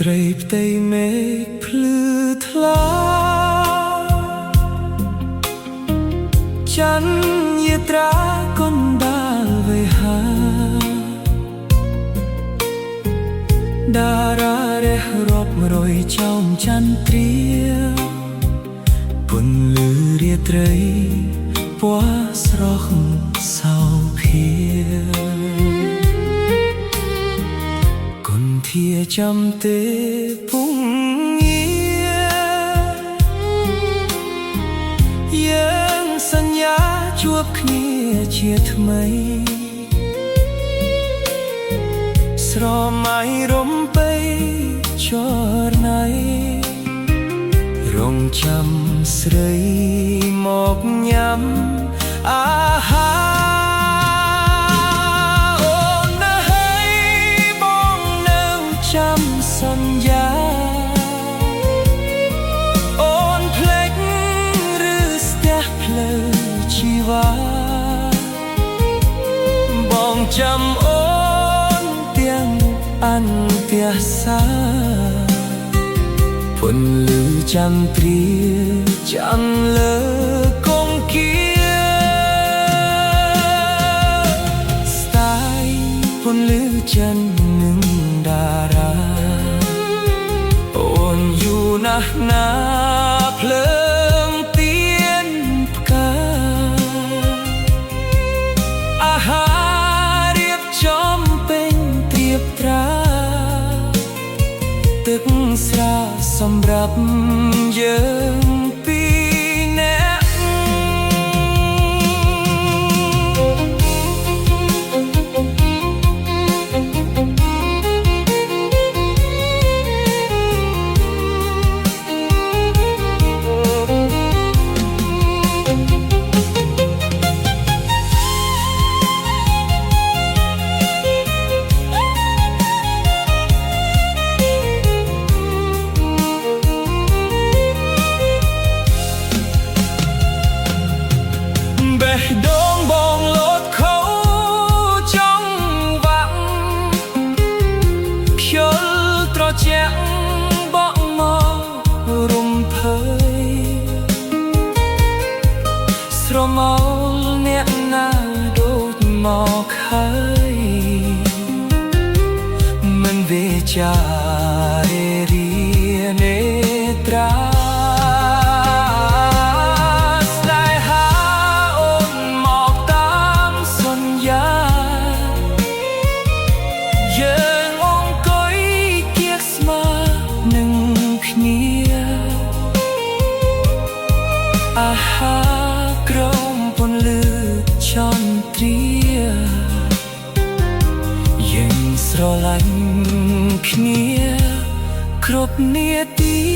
ត្រីផ្ទៃមេឃភ្លឺថ្លាច័ន្ទយាត្រាកណ្ដាលវេហាតារារះរាប់រយចោមចន្ទ្រាពន្លឺរាត្រីពណ៌ស្រស់សោភាគន្ធាចាំទេពងយើងសន្យាជួបគ្នាជាថ្មីស្រមៃរំបីចរណៃរងចាំស្រីមកញ៉ាំអាហារអូនណាហើយបងនៅចាំសន្យាអូនភ្លេចឬស្ទះផ្លូវជីវ៉ាបងចាំអូនទាំងអន្ទះសាពន្លឺចន្ទ្រាចាំលើគង្គគាស្ទាយពន្លឺចិននឹងតារាអូនอยู่ណាស់ណាភ្លើងទៀនផ្កាអាហាររៀបចំពេញត្រៀបត្រាទឹកស្រាសម្រាប់យើងពីរនាក់ដងបងលោតខោចង់វាក់ខ្យល់ត្រជាក់បក់មករំភើយស្រមោលអ្នកណាដូចមកហើយមិនវាចារីនេត្រាអាហារក្រមពន្លឺចន្ទ្រាយើងស្រឡាញ់គ្នាគ្រប់នាទី